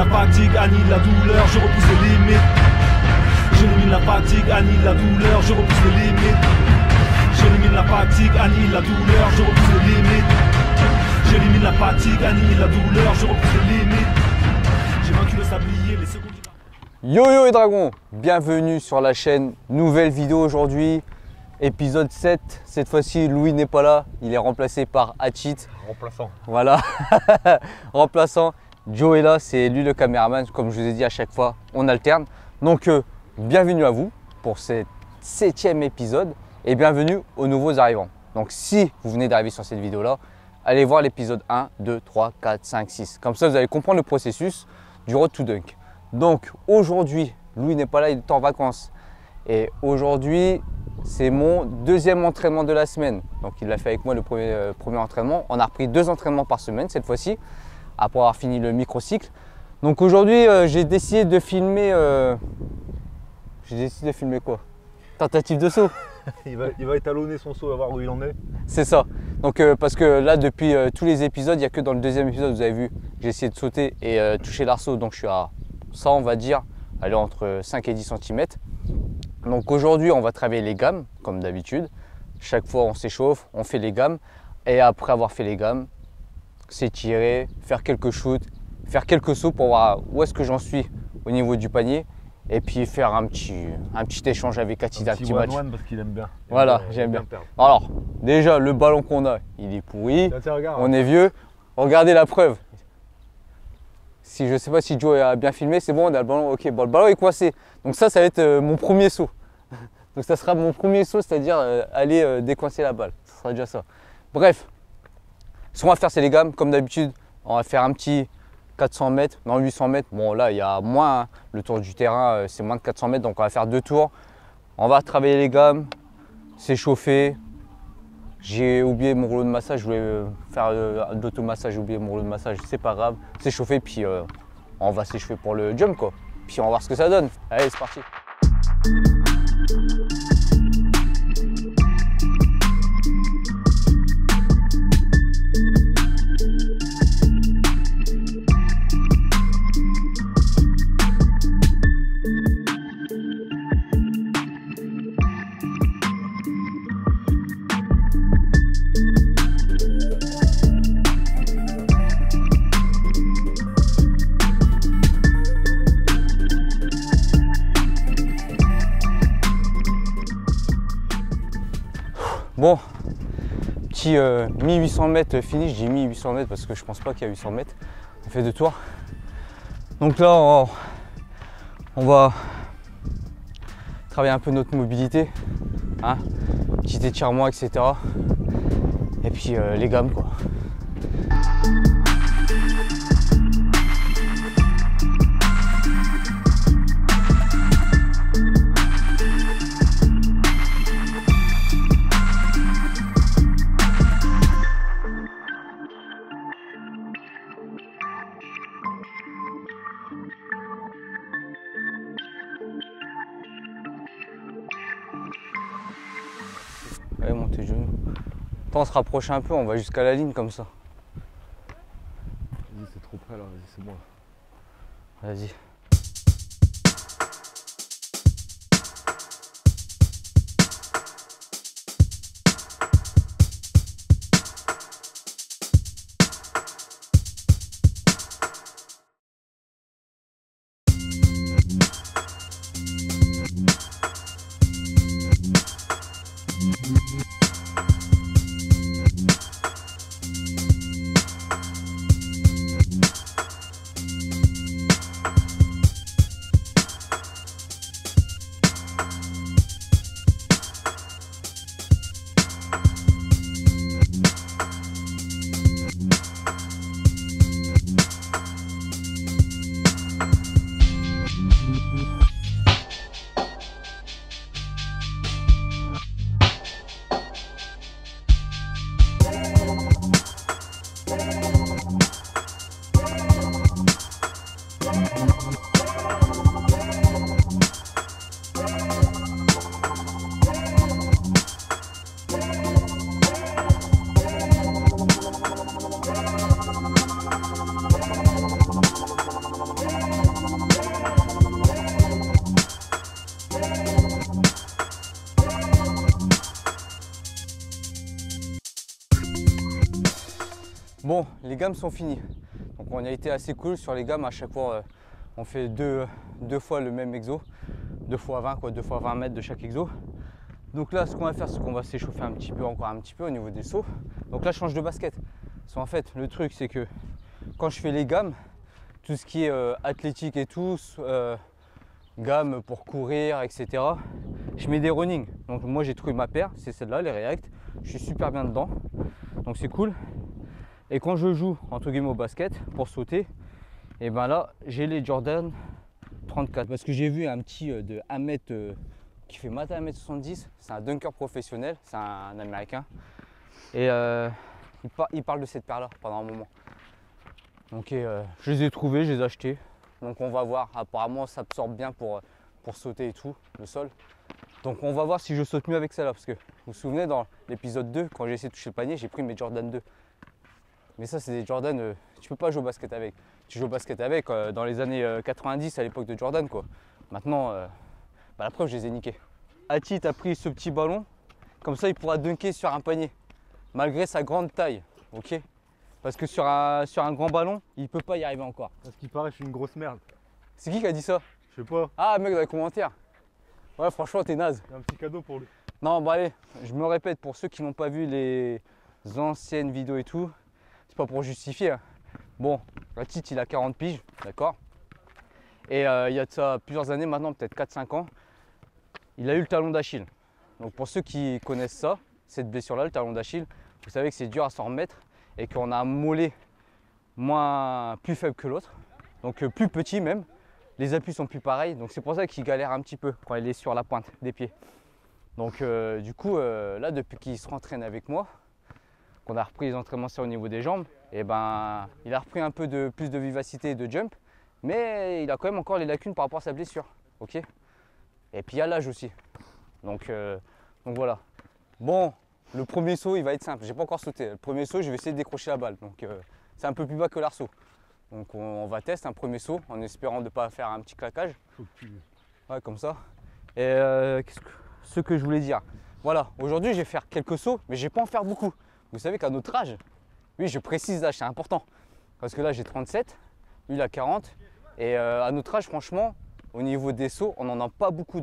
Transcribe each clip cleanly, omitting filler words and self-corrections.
fatigue, annihile la douleur, je repousse les limites. J'élimine la fatigue, annihile la douleur, je repousse les limites. J'élimine la fatigue, annihile la douleur, je repousse les limites. J'élimine la fatigue, annihile la douleur, je repousse les limites. J'ai vaincu le sablier, les secondes. Yo yo les dragons, bienvenue sur la chaîne, nouvelle vidéo aujourd'hui, épisode 7, cette fois-ci Louis n'est pas là, il est remplacé par Hachit. Remplaçant. Voilà, remplaçant, Joe est là, c'est lui le caméraman, comme je vous ai dit à chaque fois, on alterne. Donc bienvenue à vous pour ce 7e épisode et bienvenue aux nouveaux arrivants. Donc si vous venez d'arriver sur cette vidéo là, allez voir l'épisode 1, 2, 3, 4, 5, 6. Comme ça vous allez comprendre le processus du Road to Dunk. Donc aujourd'hui, Louis n'est pas là, il est en vacances. Et aujourd'hui, c'est mon deuxième entraînement de la semaine. Donc il l'a fait avec moi le premier entraînement. On a repris 2 entraînements par semaine cette fois-ci, après avoir fini le microcycle. Donc aujourd'hui, j'ai décidé de filmer... quoi? Tentative de saut. il va étalonner son saut, à voir où il en est. C'est ça. Donc parce que là, depuis tous les épisodes, il n'y a que dans le deuxième épisode, vous avez vu, j'ai essayé de sauter et toucher l'arceau. Donc je suis à ça, on va dire, aller entre 5 et 10 cm. Donc aujourd'hui, on va travailler les gammes, comme d'habitude. Chaque fois, on s'échauffe, on fait les gammes. Et après avoir fait les gammes, s'étirer, faire quelques shoots, faire quelques sauts pour voir où est-ce que j'en suis au niveau du panier. Et puis faire un petit échange avec Hachit, un petit match. Parce qu'il aime bien. Voilà, j'aime bien. Alors, déjà, le ballon qu'on a, il est pourri. Tiens, regarde, on est vieux. Regardez la preuve. Si je ne sais pas si Joe a bien filmé, c'est bon, on a le ballon. Ok, bon, le ballon est coincé. Donc ça va être mon premier saut. Donc ça sera mon premier saut, c'est-à-dire aller décoincer la balle. Ce sera déjà ça. Bref, ce qu'on va faire, c'est les gammes. Comme d'habitude, on va faire un petit 400 mètres, non 800 mètres. Bon, là, il y a moins. Hein. Le tour du terrain, c'est moins de 400 mètres. Donc on va faire 2 tours. On va travailler les gammes, s'échauffer. J'ai oublié mon rouleau de massage, je voulais faire l'automassage, j'ai oublié mon rouleau de massage, c'est pas grave. S'échauffer, puis on va s'échauffer pour le jump quoi. Puis on va voir ce que ça donne. Allez, c'est parti. Bon, petit 1800 mètres fini, je dis 1800 mètres parce que je pense pas qu'il y a 800 mètres. On fait 2 tours. Donc là, on va travailler un peu notre mobilité, hein, petit étirement, etc. Et puis les gammes quoi. Allez, montez genou. Attends, on se rapproche un peu, on va jusqu'à la ligne comme ça. Vas-y, c'est trop près là, vas-y, c'est bon. Vas-y. Bon, les gammes sont finies. Donc on a été assez cool sur les gammes. À chaque fois, on fait deux fois le même exo. 2 fois 20 quoi, 2 fois 20 mètres de chaque exo. Donc là, ce qu'on va faire, c'est qu'on va s'échauffer un petit peu, encore un petit peu au niveau des sauts. Donc là, je change de basket. Parce qu'en fait, le truc, c'est que quand je fais les gammes, tout ce qui est athlétique et tout, gammes pour courir, etc., je mets des running. Donc moi, j'ai trouvé ma paire, c'est celle-là, les React. Je suis super bien dedans. Donc c'est cool. Et quand je joue, entre guillemets, au basket, pour sauter, et ben là, j'ai les Jordan 34. Parce que j'ai vu un petit de 1 mètre qui fait matin 1m70. C'est un dunker professionnel, c'est un américain. Et il parle de cette paire-là pendant un moment. Donc je les ai trouvés, je les ai achetés. Donc on va voir. Apparemment, ça absorbe bien pour sauter et tout, le sol. Donc on va voir si je saute mieux avec celle-là. Parce que vous vous souvenez, dans l'épisode 2, quand j'ai essayé de toucher le panier, j'ai pris mes Jordan 2. Mais ça, c'est des Jordan, tu peux pas jouer au basket avec. Tu joues au basket avec dans les années 90, à l'époque de Jordan, quoi. Maintenant, la preuve, je les ai niqués. Atit a pris ce petit ballon, comme ça, il pourra dunker sur un panier, malgré sa grande taille, ok? Parce que sur un grand ballon, il peut pas y arriver encore. À ce qui paraît, je suis une grosse merde. C'est qui a dit ça? Je sais pas. Ah, mec, dans les commentaires. Ouais, franchement, t'es naze. Il y a un petit cadeau pour lui. Non, bon, allez, je me répète, pour ceux qui n'ont pas vu les anciennes vidéos et tout, c'est pas pour justifier. Hein. Bon, Atit, il a 40 piges, d'accord? Et il y a de ça plusieurs années maintenant, peut-être 4-5 ans, il a eu le talon d'Achille. Donc pour ceux qui connaissent ça, cette blessure-là, le talon d'Achille, vous savez que c'est dur à s'en remettre et qu'on a un mollet plus faible que l'autre, donc plus petit même. Les appuis sont plus pareils, donc c'est pour ça qu'il galère un petit peu quand il est sur la pointe des pieds. Donc du coup, là, depuis qu'il se rentraîne avec moi, qu'on a repris les entraînements au niveau des jambes, et ben, il a repris un peu plus de vivacité et de jump, mais il a quand même encore les lacunes par rapport à sa blessure, ok? Et puis il y a l'âge aussi, donc voilà. Bon, le premier saut, il va être simple, j'ai pas encore sauté. Le premier saut, je vais essayer de décrocher la balle, donc c'est un peu plus bas que l'arceau. Donc on va tester un premier saut en espérant de ne pas faire un petit claquage. Ouais, comme ça. Et ce que je voulais dire, voilà, aujourd'hui je vais faire quelques sauts, mais je vais pas en faire beaucoup. Vous savez qu'à notre âge, oui, je précise l'âge, c'est important. Parce que là, j'ai 37, lui, il a 40. Et à notre âge, franchement, au niveau des sauts, on n'en a pas beaucoup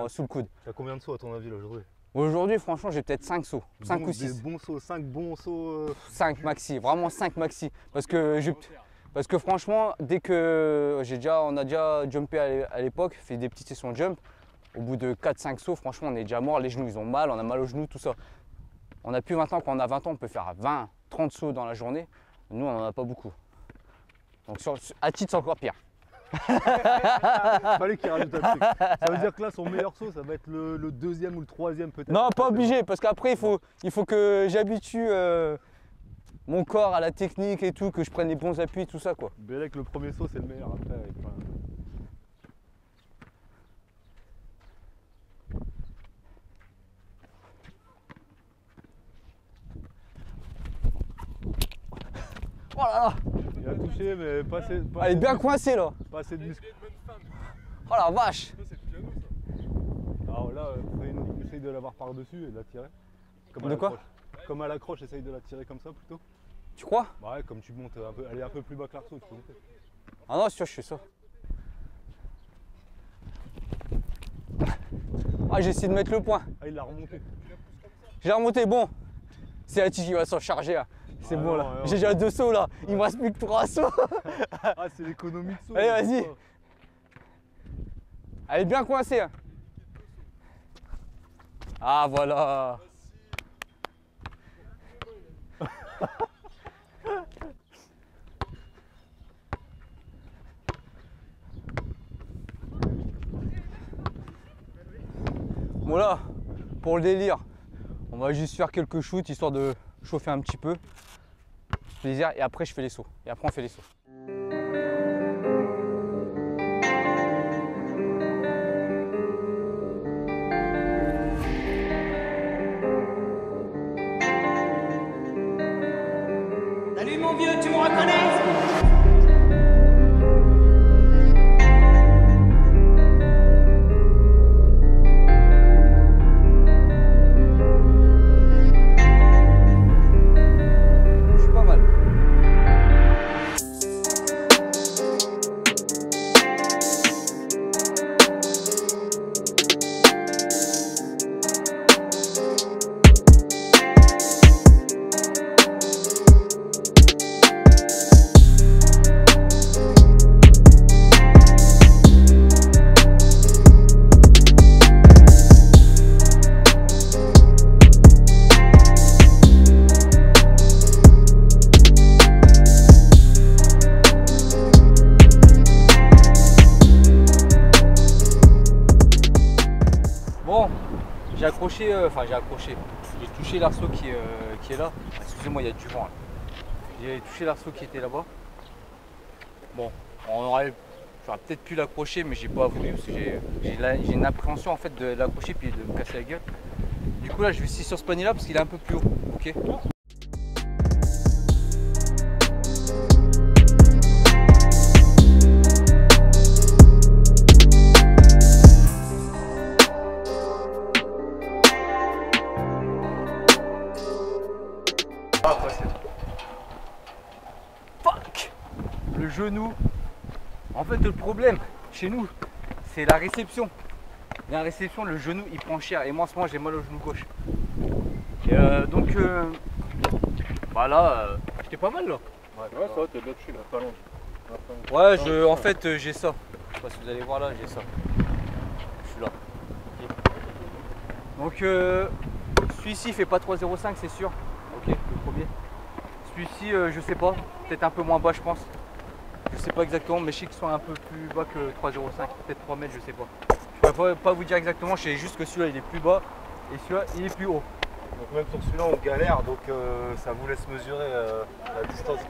sous le coude. Tu as combien de sauts à ton avis là aujourd'hui? Aujourd'hui, franchement, j'ai peut-être 5 sauts, 5 ou 6. Des bons sauts, 5 bons sauts 5 maxi, vraiment 5 maxi. Parce que franchement, dès que on a déjà jumpé à l'époque, fait des petites sessions de jump, au bout de 4-5 sauts, franchement, on est déjà mort, les genoux, ils ont mal, on a mal aux genoux, tout ça. On a plus maintenant, quand on a 20 ans, on peut faire 20, 30 sauts dans la journée. Nous, on n'en a pas beaucoup. Donc à titre, c'est encore pire. Fallait qu'il rajoute un truc. Ça veut dire que là, son meilleur saut, ça va être le deuxième ou le troisième peut-être. Non, pas obligé, parce qu'après, il faut que j'habitue mon corps à la technique et tout, que je prenne les bons appuis, tout ça, quoi. Bellec, le premier saut, c'est le meilleur. Après, Oh là là! Il a touché, mais pas assez. Elle est bien coincée là! Pas assez de muscles. Oh la vache! Alors là, essaye de l'avoir par-dessus et de la tirer. Comme de quoi? Comme à l'accroche, essaye de la tirer comme ça plutôt. Tu crois? Bah ouais, comme tu montes un peu, elle est un peu plus bas que l'arceau, tu peux monter. Ah non, sûr, je fais ça. Ah, j'ai essayé de mettre le point. Ah, il l'a remonté. J'ai remonté, bon. C'est Atit qui va s'en charger là. C'est bon là. J'ai déjà 2 sauts là. Il me reste plus que 3 sauts. Ah, c'est l'économie de saut. Allez, vas-y. Elle est bien coincée. Hein. Ah, voilà. Voilà, pour le délire, on va juste faire quelques shoots histoire de chauffer un petit peu. Plaisir, et après je fais les sauts. Et après on fait les sauts. Salut mon vieux, tu me reconnais? accroché, j'ai touché l'arceau qui est là. Excusez-moi, il y a du vent là. J'ai touché l'arceau qui était là-bas. Bon, j'aurais peut-être pu l'accrocher, mais j'ai pas voulu parce que j'ai une appréhension en fait de l'accrocher puis de me casser la gueule. Du coup là, je vais essayer sur ce panier là parce qu'il est un peu plus haut. Ok. Fuck! Le genou. En fait, le problème chez nous, c'est la réception. La réception, le genou il prend cher. Et moi en ce moment, j'ai mal au genou gauche. Et donc, bah là, j'étais pas mal là. Ouais, ça va, t'es bien touché là, pas long. Ouais, en fait, j'ai ça. Je sais pas si vous allez voir là, j'ai ça. Je suis là. Donc, celui-ci il fait pas 3,05, c'est sûr. Ok, le premier. Celui-ci, je sais pas, peut-être un peu moins bas, je pense. Je sais pas exactement, mais je sais qu'ils sont un peu plus bas que 3,05, peut-être 3 mètres, je sais pas. Je pourrais pas vous dire exactement, je sais juste que celui-là il est plus bas et celui-là il est plus haut. Donc même sur celui-là on galère, donc ça vous laisse mesurer la distance,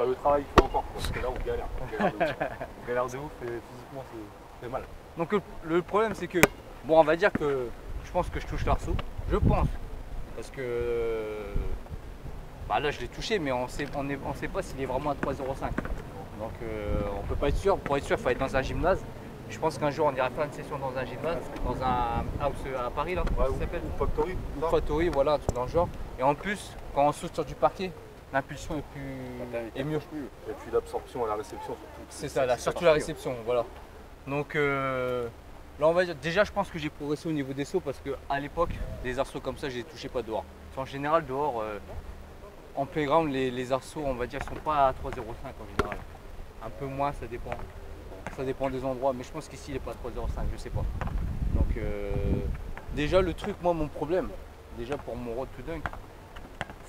le travail qu'il faut encore, parce que là on galère. On galère de ouf et physiquement c'est mal. Donc le problème c'est que, bon on va dire que je pense que je touche l'arceau, je pense, parce que bah là je l'ai touché mais on sait pas s'il est vraiment à 3,05. Donc on peut pas être sûr, pour être sûr il faut être dans un gymnase. Je pense qu'un jour on ira faire une session dans un gymnase, dans un house à Paris là, Ouais, ça s'appelle Factory. Factory, voilà, un truc dans le genre. Et en plus, quand on saute sur du parquet, l'impulsion est mieux. Et puis l'absorption et la réception surtout. C'est ça, surtout la réception, voilà. Donc là on va dire, déjà je pense que j'ai progressé au niveau des sauts parce qu'à l'époque, des arceaux comme ça, je les touchais pas dehors. En général, dehors, en playground, les arceaux, on va dire, sont pas à 3,05 en général. Un peu moins, ça dépend. Ça dépend des endroits, mais je pense qu'ici il n'est pas à 3,05, je sais pas. Donc déjà le truc, moi mon problème, déjà pour mon road to dunk,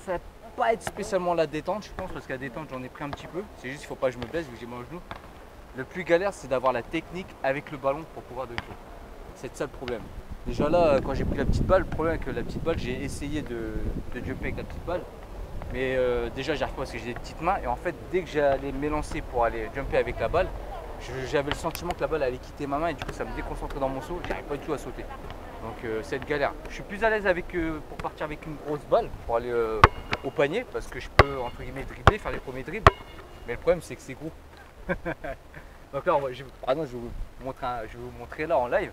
ça va pas être spécialement la détente, je pense, parce qu'à détente j'en ai pris un petit peu. C'est juste qu'il faut pas que je me blesse vu que j'ai mal au genou. Le plus galère c'est d'avoir la technique avec le ballon pour pouvoir dunker. C'est ça le problème. Déjà là, quand j'ai pris la petite balle, le problème avec la petite balle, j'ai essayé de jumper avec la petite balle. Mais déjà j'y arrive pas parce que j'ai des petites mains et en fait dès que j'allais m'élancer pour aller jumper avec la balle, j'avais le sentiment que la balle allait quitter ma main et du coup ça me déconcentrait dans mon saut, j'arrive pas du tout à sauter. Donc c'est une galère. Je suis plus à l'aise pour partir avec une grosse balle pour aller au panier parce que je peux entre guillemets dribbler, faire les premiers dribbles. Mais le problème c'est que c'est gros. Donc là je vais vous montrer là en live.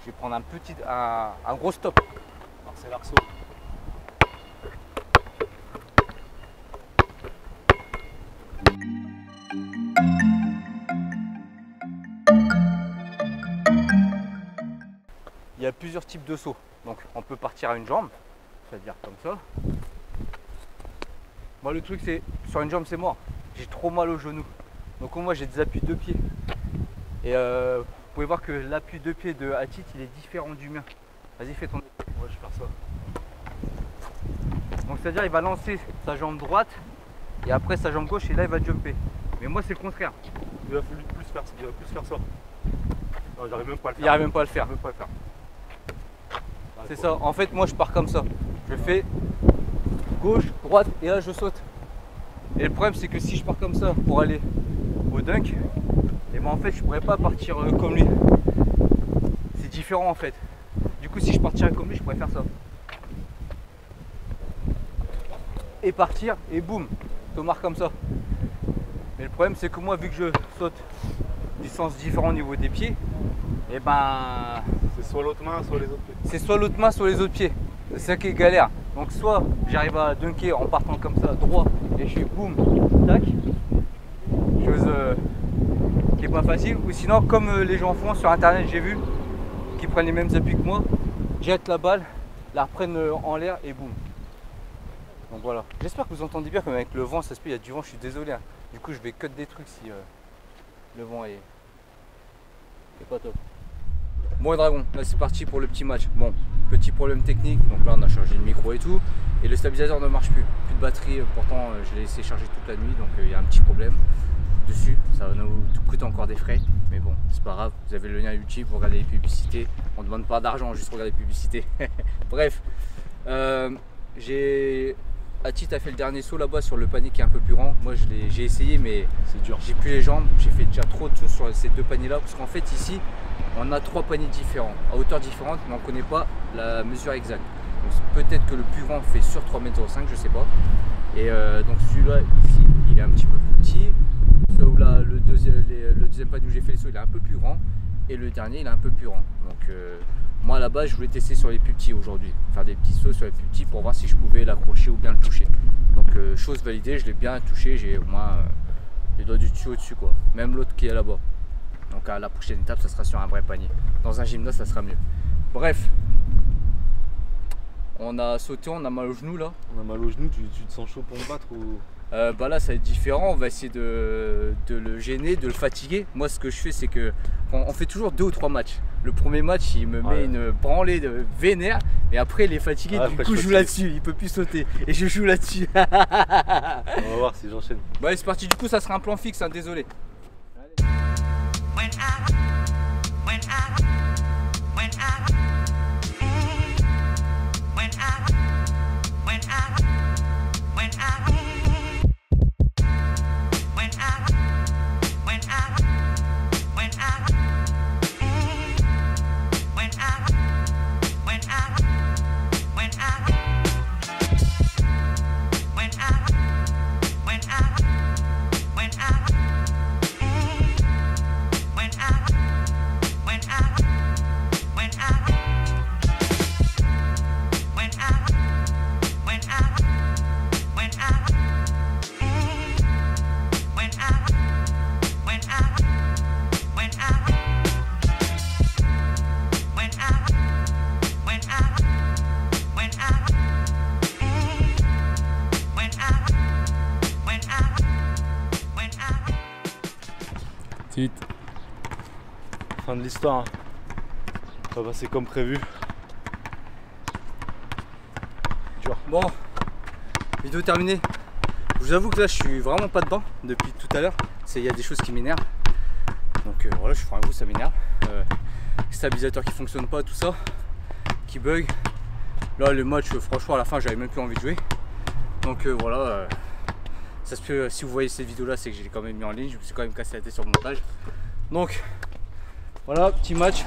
Je vais prendre un gros stop. Alors c'est l'arceau. Il y a plusieurs types de sauts. Donc on peut partir à une jambe, c'est-à-dire comme ça. Moi le truc c'est, sur une jambe c'est mort. J'ai trop mal au genou. Donc moi j'ai des appuis de pied. Et vous pouvez voir que l'appui de pied de Hatit il est différent du mien. Vas-y fais ton... Ouais, je vais faire ça. Donc c'est-à-dire il va lancer sa jambe droite et après sa jambe gauche et là il va jumper. Mais moi c'est le contraire. Il va plus faire ça. Non, j'arrive même pas à le faire. Il n'arrive même pas à le faire. C'est ça, en fait moi je pars comme ça. Je fais gauche, droite et là je saute. Et le problème c'est que si je pars comme ça pour aller au dunk, et ben en fait je pourrais pas partir comme lui. C'est différent en fait. Du coup si je partirais comme lui je pourrais faire ça. Et partir et boum, Thomas comme ça. Mais le problème c'est que moi vu que je saute du sens différent au niveau des pieds, et ben c'est soit l'autre main, soit les autres pieds. C'est soit l'autre main, soit les autres pieds. C'est ça qui est galère. Donc soit j'arrive à dunker en partant comme ça, droit, et je fais boum, tac. Chose qui est pas facile. Ou sinon, comme les gens font sur internet, j'ai vu, qui prennent les mêmes appuis que moi, jettent la balle, la reprennent en l'air et boum. Donc voilà. J'espère que vous entendez bien, comme avec le vent, ça se peut, il y a du vent, je suis désolé. Hein. Du coup, je vais cut des trucs si le vent est pas top. Bon les dragons, là c'est parti pour le petit match. Bon, petit problème technique, donc là on a chargé le micro et tout. Et le stabilisateur ne marche plus. Plus de batterie, pourtant je l'ai laissé charger toute la nuit, donc il y a un petit problème. dessus. Ça va nous coûter encore des frais. Mais bon, c'est pas grave. Vous avez le lien YouTube, vous regardez les publicités. On ne demande pas d'argent, juste regarder les publicités. Bref, Ati a fait le dernier saut là-bas sur le panier qui est un peu plus grand. Moi j'ai essayé mais C'est dur. j'ai plus les jambes. J'ai fait déjà trop de sauts sur ces 2 paniers là. Parce qu'en fait ici on a 3 paniers différents, à hauteur différente, mais on ne connaît pas la mesure exacte. Donc peut-être que le plus grand fait sur 3,05 m, je sais pas. Et donc celui-là ici il est un petit peu plus petit. Là, le deuxième panier où j'ai fait les sauts il est un peu plus grand. Et le dernier il est un peu plus grand. Donc moi à la base je voulais tester sur les plus petits aujourd'hui, faire des petits sauts sur les plus petits pour voir si je pouvais l'accrocher ou bien le toucher. Donc chose validée, je l'ai bien touché, j'ai au moins les doigts du dessus au-dessus quoi, même l'autre qui est là-bas. Donc à la prochaine étape ça sera sur un vrai panier. Dans un gymnase ça sera mieux. Bref, on a sauté, on a mal au genou là. On a mal au genou, tu te sens chaud pour me battre ou... Bah là ça va être différent, on va essayer de le gêner, de le fatiguer. Moi ce que je fais c'est que on fait toujours 2 ou 3 matchs. Le premier match il me met une branlée de vénère et après il est fatigué, du coup je joue là-dessus, il peut plus sauter et je joue là-dessus. On va voir si j'enchaîne. Bah allez, c'est parti, du coup ça sera un plan fixe, hein, désolé. Fin de l'histoire. Ça va passer comme prévu. Dur. Bon, vidéo terminée. Je vous avoue que là je suis vraiment pas dedans depuis tout à l'heure. Il y a des choses qui m'énervent. Donc voilà, je ferai un coup, ça m'énerve. Stabilisateur qui fonctionne pas, tout ça, qui bug. Là le match, franchement à la fin j'avais même plus envie de jouer. Donc voilà, ça se peut, si vous voyez cette vidéo là c'est que j'ai quand même mis en ligne, je me suis quand même cassé la tête sur le montage. Donc voilà, petit match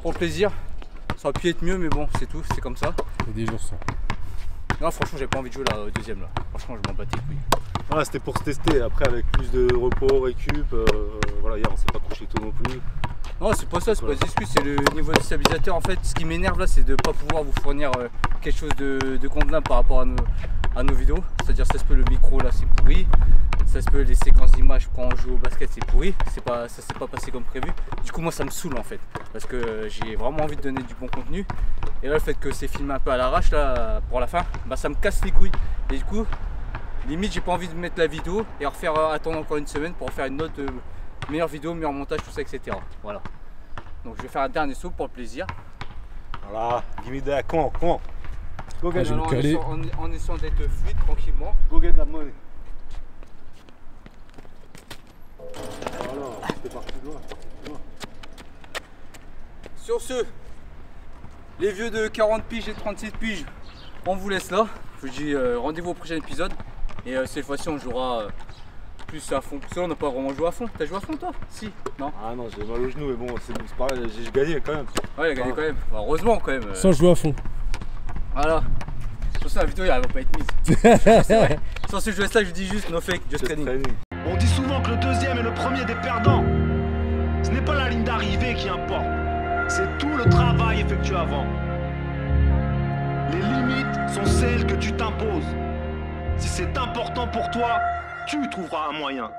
pour le plaisir. Ça aurait pu être mieux mais bon c'est tout, c'est comme ça. Et des jours sans. Non franchement j'avais pas envie de jouer là au deuxième là. Franchement je m'en battais les couilles. Voilà, c'était pour se tester. Après avec plus de repos, récup, voilà, hier on s'est pas couché tôt non plus. Non c'est pas ça, c'est pas des excuses, c'est le niveau du stabilisateur. En fait ce qui m'énerve là c'est de pas pouvoir vous fournir quelque chose de convenable par rapport à nos vidéos. C'est-à-dire ça se peut le micro là c'est pourri, ça se peut les séquences d'images quand on joue au basket c'est pourri, ça s'est pas passé comme prévu. Du coup moi ça me saoule en fait, parce que j'ai vraiment envie de donner du bon contenu. Et là le fait que c'est filmé un peu à l'arrache là pour la fin, bah ça me casse les couilles. Et du coup limite j'ai pas envie de mettre la vidéo et refaire attendre encore une semaine pour faire une autre meilleure vidéo, meilleur montage, tout ça etc. Voilà. Donc je vais faire un dernier saut pour le plaisir. Voilà, give me that, come on. Go get, Alors, en essayant d'être fluide tranquillement. go get la money. Voilà, c'est parti de loin. Sur ce, les vieux de 40 piges et 36 piges, on vous laisse là. Je vous dis rendez-vous au prochain épisode. Et cette fois-ci on jouera plus à fond. Parce que là on n'a pas vraiment joué à fond. T'as joué à fond toi? Si? Non? Ah non, j'ai mal au genou, mais bon, c'est pareil, j'ai gagné quand même. Ouais, il a gagné quand même. Bah, heureusement quand même. Sans jouer à fond. Voilà. Sur ça la vidéo elle va pas être mise. C'est vrai. Sur ce je laisse là, je dis juste no fake, just training. On dit souvent que le deuxième est le premier des perdants. Ce n'est pas la ligne d'arrivée qui importe, c'est tout le travail effectué avant. Les limites sont celles que tu t'imposes. Si c'est important pour toi, tu trouveras un moyen.